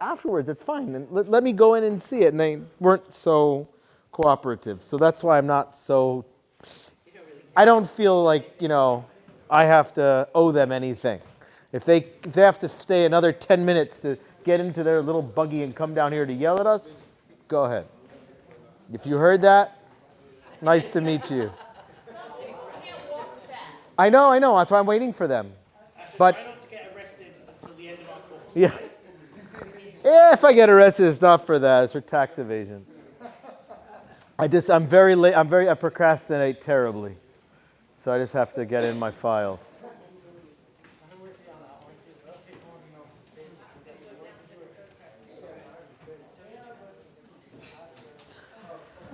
afterwards. That's fine. And let me go in and see it. And they weren't so cooperative. So that's why I'm not so, I don't feel like, I have to owe them anything. If they have to stay another 10 minutes to get into their little buggy and come down here to yell at us, go ahead. If you heard that, nice to meet you. I know. That's why I'm waiting for them. But try not to get arrested until the end of our course. yeah, if I get arrested, it's not for that. It's for tax evasion. I'm very late. I procrastinate terribly. So I just have to get in my files.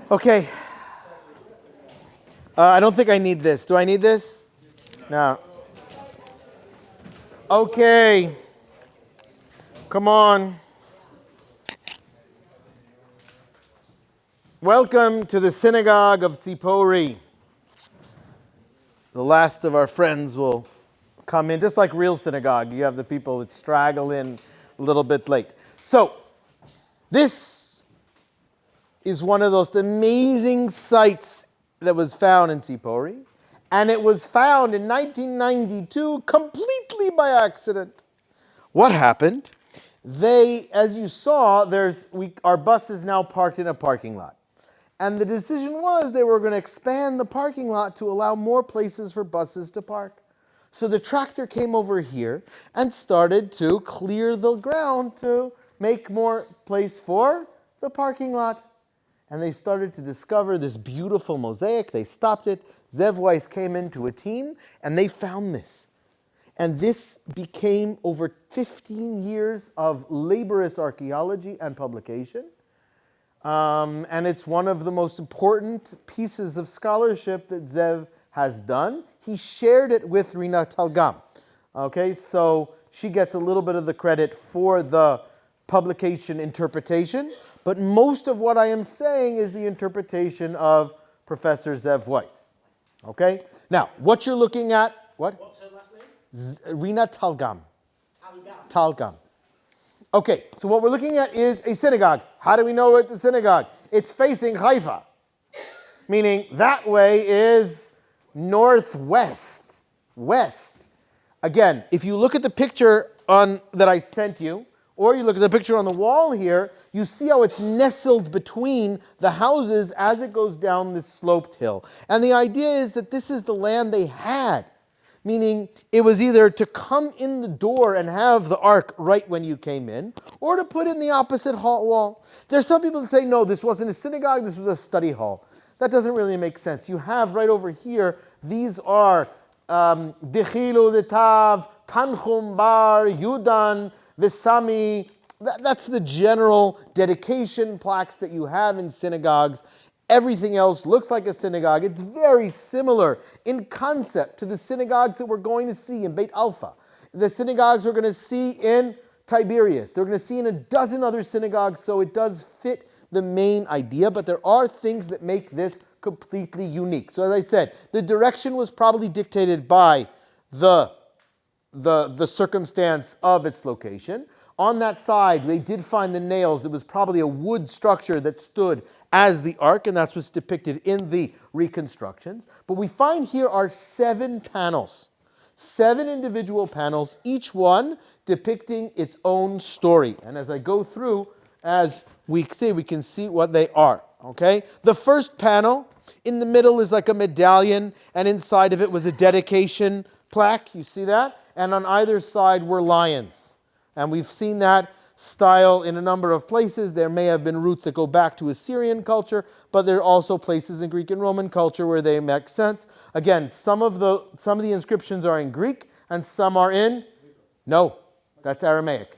Okay. I don't think I need this. Do I need this? No. Okay. Come on. Welcome to the synagogue of Tzipori. The last of our friends will come in, just like real synagogue. You have the people that straggle in a little bit late. So, this is one of those amazing sites that was found in Tzipori. And it was found in 1992 completely by accident. What happened? As you saw, our bus is now parked in a parking lot. And the decision was they were going to expand the parking lot to allow more places for buses to park. So the tractor came over here and started to clear the ground to make more place for the parking lot. And they started to discover this beautiful mosaic. They stopped it. Zev Weiss came into a team, and they found this. And this became over 15 years of laborious archaeology and publication. And it's one of the most important pieces of scholarship that Zev has done. He shared it with Rina Talgam. Okay, so she gets a little bit of the credit for the publication interpretation, but most of what I am saying is the interpretation of Professor Zev Weiss. Okay, now what you're looking at, What's her last name? Rina Talgam. Talgam. Talgam. Okay, so what we're looking at is a synagogue. How do we know it's a synagogue? It's facing Haifa, meaning that way is northwest, west. Again, if you look at the picture that I sent you, or you look at the picture on the wall here, you see how it's nestled between the houses as it goes down this sloped hill. And the idea is that this is the land they had. Meaning it was either to come in the door and have the ark right when you came in, or to put in the opposite wall. There's some people that say, no, this wasn't a synagogue, this was a study hall. That doesn't really make sense. You have right over here, these are Dechilu Detav, Tanchum Bar, Yudan, Visami. That's the general dedication plaques that you have in synagogues. Everything else looks like a synagogue. It's very similar in concept to the synagogues that we're going to see in Beit Alpha. The synagogues we're going to see in Tiberias. They're going to see in a dozen other synagogues, so it does fit the main idea, but there are things that make this completely unique. So as I said, the direction was probably dictated by the circumstance of its location. On that side, they did find the nails. It was probably a wood structure that stood as the ark, and that's what's depicted in the reconstructions. But we find here are 7 panels, 7 individual panels, each one depicting its own story. And as I go through, as we see, we can see what they are. Okay? The first panel in the middle is like a medallion, and inside of it was a dedication plaque. You see that? And on either side were lions. And we've seen that style in a number of places. There may have been roots that go back to Assyrian culture, but there are also places in Greek and Roman culture where they make sense. Again, some of the inscriptions are in Greek and some are in? No, that's Aramaic.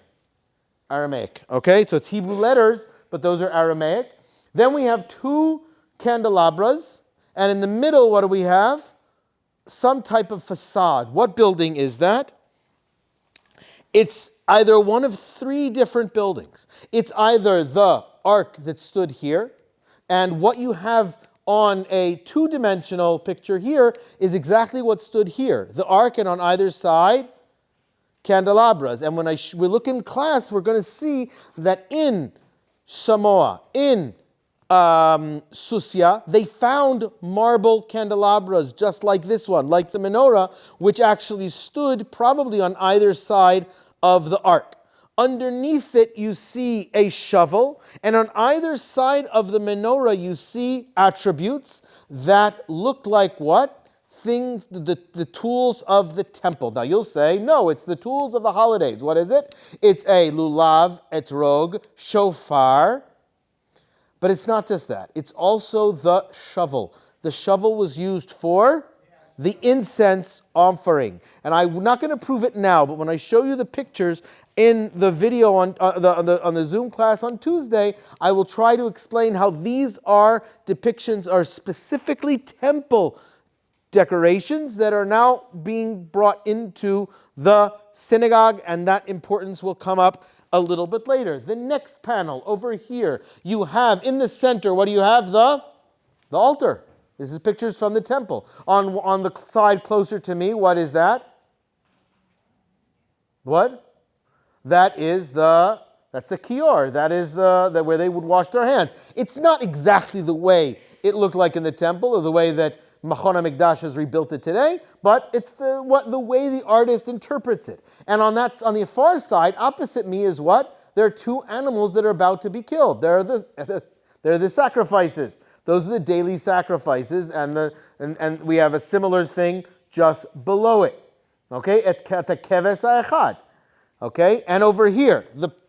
Aramaic, okay? So it's Hebrew letters, but those are Aramaic. Then we have 2 candelabras, and in the middle, what do we have? Some type of facade. What building is that? It's either one of 3 different buildings. It's either the ark that stood here, and what you have on a 2-dimensional picture here is exactly what stood here. The ark, and on either side, candelabras. And when we look in class, we're going to see that in Samoa, in Susia, they found marble candelabras just like this one, like the menorah, which actually stood probably on either side of the ark. Underneath it, you see a shovel, and on either side of the menorah, you see attributes that look like what? Things, the tools of the temple. Now you'll say, no, it's the tools of the holidays. What is it? It's a lulav, etrog, shofar. But it's not just that. It's also the shovel. The shovel was used for the incense offering. And I'm not going to prove it now, but when I show you the pictures in the video on the Zoom class on Tuesday, I will try to explain how these depictions are specifically temple decorations that are now being brought into the synagogue, and that importance will come up a little bit later. The next panel over here, you have in the center, what do you have? The altar. This is pictures from the temple. On the side closer to me, what is that? What? That's the kior. That is the where they would wash their hands. It's not exactly the way it looked like in the temple or the way that Machon HaMikdash has rebuilt it today, but it's the way the artist interprets it. And on the far side, opposite me, is what? There are two animals that are about to be killed. They're the sacrifices. Those are the daily sacrifices, and we have a similar thing just below it. Okay, at the keves ha'echad. Okay, and over here,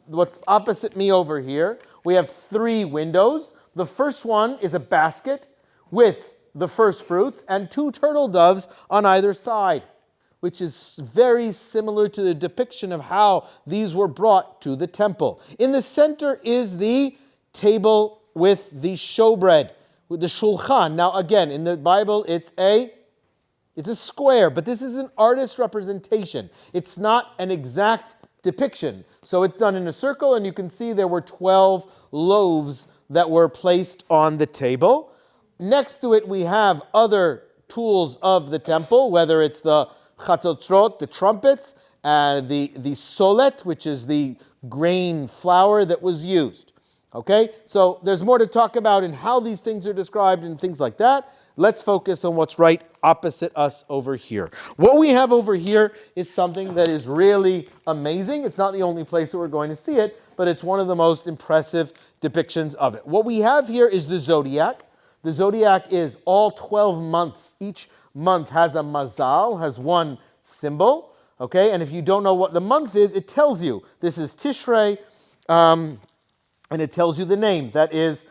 what's opposite me over here, we have three windows. The first one is a basket with the first fruits and two turtle doves on either side, which is very similar to the depiction of how these were brought to the temple. In the center is the table with the showbread, with the shulchan. Now again, in the Bible, it's a square, but this is an artist's representation. It's not an exact depiction. So it's done in a circle, and you can see there were 12 loaves that were placed on the table. Next to it, we have other tools of the temple, whether it's the chatzotzrot, the trumpets, the solet, which is the grain flour that was used. Okay, so there's more to talk about in how these things are described and things like that. Let's focus on what's right opposite us over here. What we have over here is something that is really amazing. It's not the only place that we're going to see it, but it's one of the most impressive depictions of it. What we have here is the zodiac. The zodiac is all 12 months. Each month has a mazal, has one symbol. Okay, and if you don't know what the month is, it tells you. This is Tishrei, and it tells you the name. That is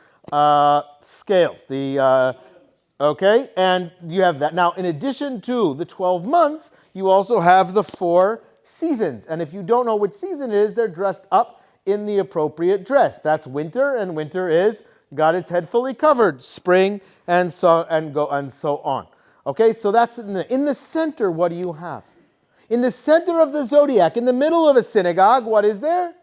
scales. Okay, and you have that. Now, in addition to the 12 months, you also have the 4 seasons. And if you don't know which season it is, they're dressed up in the appropriate dress. That's winter, and winter is got its head fully covered. Spring, and so on. Okay, so that's in the center. What do you have? In the center of the zodiac, in the middle of a synagogue, what is there?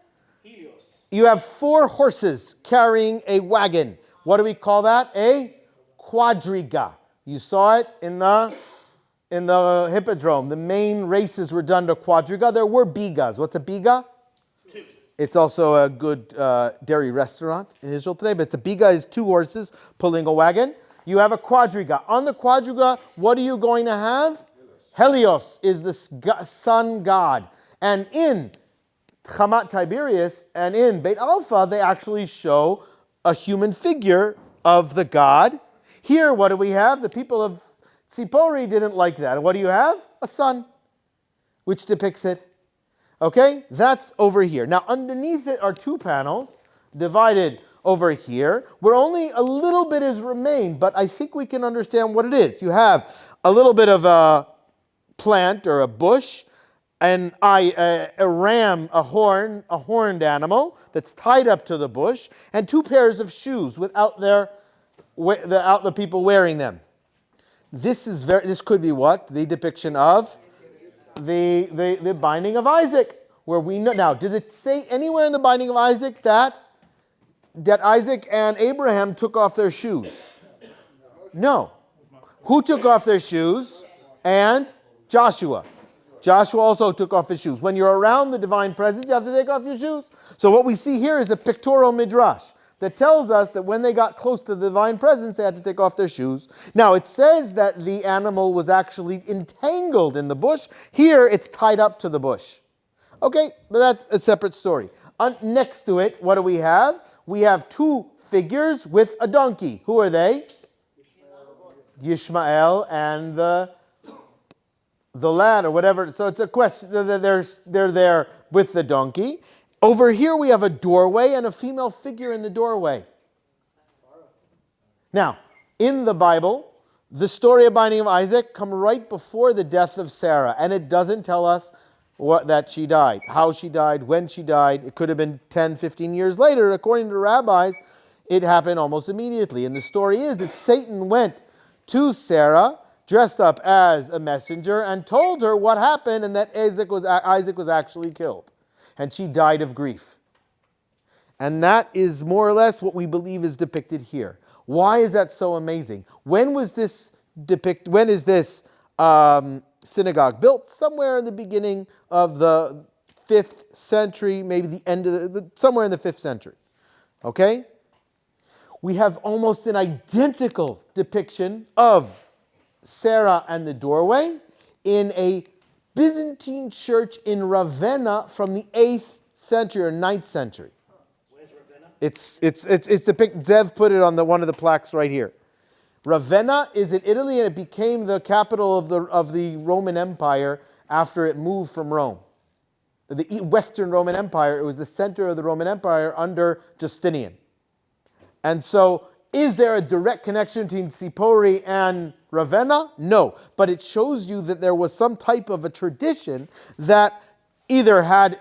Helios. You have 4 horses carrying a wagon. What do we call that? A quadriga. You saw it in the hippodrome. The main races were done to quadriga. There were bigas. What's a biga? 2. It's also a good dairy restaurant in Israel today, but a biga is 2 horses pulling a wagon. You have a quadriga. On the quadriga, what are you going to have? Helios is the sun god. And in Chamat Tiberias and in Beit Alpha, they actually show a human figure of the god. Here, what do we have? The people of Tzipori didn't like that. And what do you have? A sun, which depicts it. Okay, that's over here. Now, underneath it are 2 panels divided over here, where only a little bit is remained, but I think we can understand what it is. You have a little bit of a plant or a bush, a ram, a horned animal that's tied up to the bush, and 2 pairs of shoes without the people wearing them. This could be what? The depiction of the binding of Isaac, where we know. Now, did it say anywhere in the binding of Isaac that Isaac and Abraham took off their shoes? No. Who took off their shoes? And Joshua. Joshua also took off his shoes. When you're around the divine presence, you have to take off your shoes. So what we see here is a pictorial midrash that tells us that when they got close to the divine presence, they had to take off their shoes. Now, it says that the animal was actually entangled in the bush. Here, it's tied up to the bush. Okay, but that's a separate story. Next to it, what do we have? We have two figures with a donkey. Who are they? Yishmael and the lad or whatever. So it's a question. They're there with the donkey. Over here we have a doorway and a female figure in the doorway. Now, in the Bible, the story of binding of Isaac comes right before the death of Sarah, and it doesn't tell us that she died, how she died, when she died. It could have been 10, 15 years later. According to the rabbis, it happened almost immediately. And the story is that Satan went to Sarah, dressed up as a messenger, and told her what happened and that Isaac was actually killed. And she died of grief. And that is more or less what we believe is depicted here. Why is that so amazing? When is this synagogue built? Somewhere in the beginning of the 5th century, maybe the end of somewhere in the 5th century. Okay? We have almost an identical depiction of Sarah and the doorway in a Byzantine church in Ravenna from the 8th century or 9th century. Where's Ravenna? It's depicted. Zev put it on one of the plaques right here. Ravenna is in Italy, and it became the capital of the Roman Empire after it moved from Rome. The Western Roman Empire, it was the center of the Roman Empire under Justinian. And so, is there a direct connection between Sipori and Ravenna? No. But it shows you that there was some type of a tradition that either had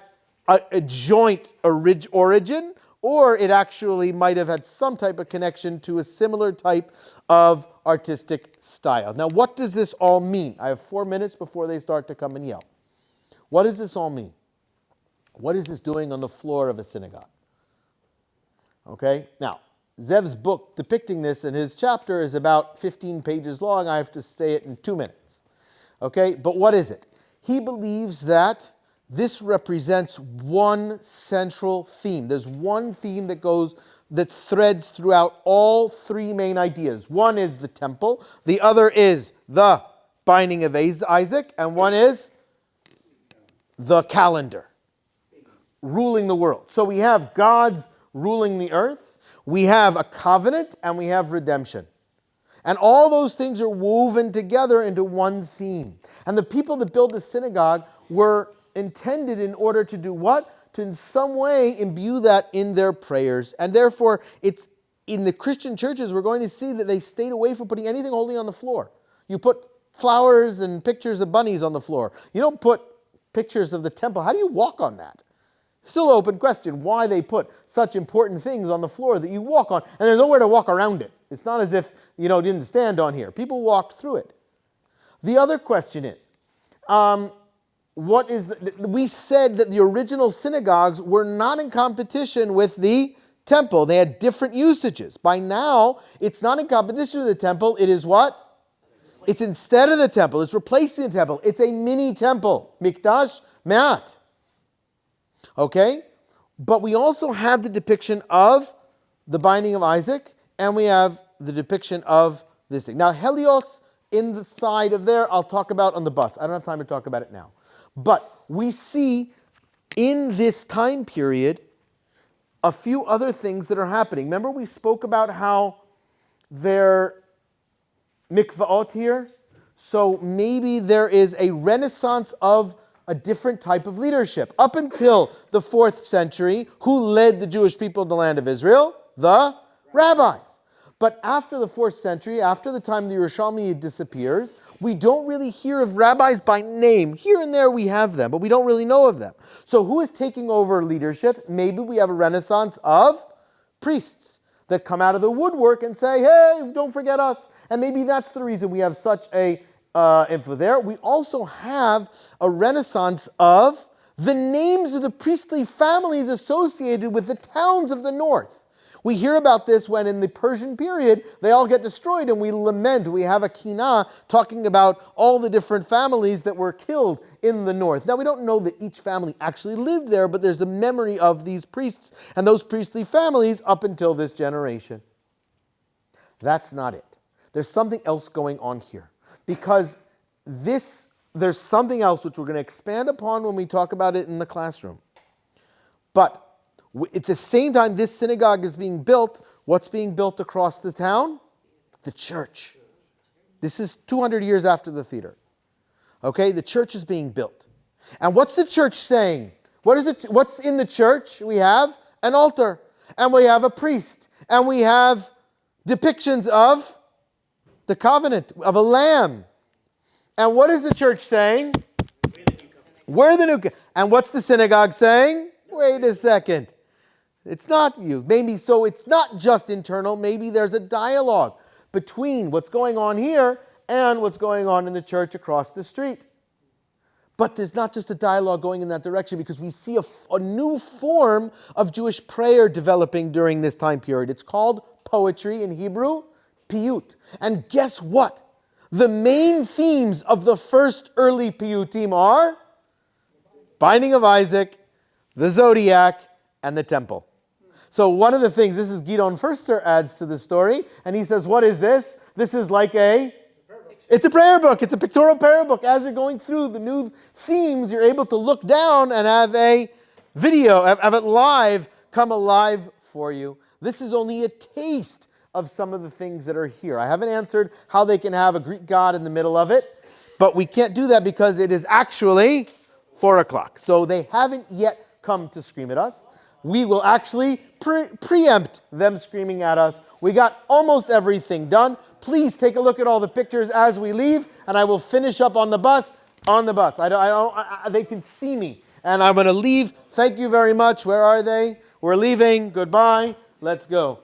a joint origin, or it actually might have had some type of connection to a similar type of artistic style. Now, what does this all mean? I have 4 minutes before they start to come and yell. What does this all mean? What is this doing on the floor of a synagogue? Okay, now, Zev's book depicting this in his chapter is about 15 pages long. I have to say it in 2 minutes. Okay, but what is it? He believes that this represents one central theme. There's one theme that threads throughout all three main ideas. One is the temple, the other is the binding of Isaac, and one is the calendar, ruling the world. So we have God's ruling the earth, we have a covenant, and we have redemption. And all those things are woven together into one theme. And the people that built the synagogue were intended in order to do what? To in some way imbue that in their prayers. And therefore, it's in the Christian churches, we're going to see that they stayed away from putting anything holy on the floor. You put flowers and pictures of bunnies on the floor. You don't put pictures of the temple. How do you walk on that? Still an open question why they put such important things on the floor that you walk on, and there's nowhere to walk around it. It's not as if, didn't stand on here. People walked through it. The other question is, we said that the original synagogues were not in competition with the temple. They had different usages. By now, it's not in competition with the temple. It is what? It's instead of the temple. It's replacing the temple. It's a mini temple. Mikdash Me'at. Okay? But we also have the depiction of the binding of Isaac, and we have the depiction of this thing. Now, Helios in the side of there, I'll talk about on the bus. I don't have time to talk about it now. But we see in this time period a few other things that are happening. Remember we spoke about how there mikvaot here? So maybe there is a renaissance of a different type of leadership. Up until the 4th century, who led the Jewish people in the land of Israel? The rabbis. But after the 4th century, after the time the Yerushalmi disappears, we don't really hear of rabbis by name. Here and there we have them, but we don't really know of them. So who is taking over leadership? Maybe we have a renaissance of priests that come out of the woodwork and say, hey, don't forget us. And maybe that's the reason we have such a info there. We also have a renaissance of the names of the priestly families associated with the towns of the north. We hear about this when in the Persian period, they all get destroyed and we lament. We have a kinah talking about all the different families that were killed in the north. Now, we don't know that each family actually lived there, but there's a memory of these priests and those priestly families up until this generation. That's not it. There's something else going on here. Because there's something else which we're going to expand upon when we talk about it in the classroom. But at the same time this synagogue is being built, what's being built across the town? The church. This is 200 years after the theater. Okay, the church is being built. And what's the church saying? What's in the church? We have an altar, and we have a priest, and we have depictions of the covenant, of a lamb. And what is the church saying? We're the new covenant. And what's the synagogue saying? Wait a second. It's not you. Maybe so it's not just internal. Maybe there's a dialogue between what's going on here and what's going on in the church across the street. But there's not just a dialogue going in that direction, because we see a new form of Jewish prayer developing during this time period. It's called poetry in Hebrew, piyut. And guess what? The main themes of the first early piyutim are binding of Isaac, the zodiac, and the temple. So one of the things, this is Gidon Furster adds to the story, and he says, what is this? This is like it's a prayer book. It's a pictorial prayer book. As you're going through the new themes, you're able to look down and have a video, have it live, come alive for you. This is only a taste of some of the things that are here. I haven't answered how they can have a Greek god in the middle of it, but we can't do that because it is actually 4 o'clock. So they haven't yet come to scream at us. We will actually preempt them screaming at us. We got almost everything done. Please take a look at all the pictures as we leave, and I will finish up on the bus. They can see me, and I'm going to leave. Thank you very much. Where are they? We're leaving. Goodbye. Let's go.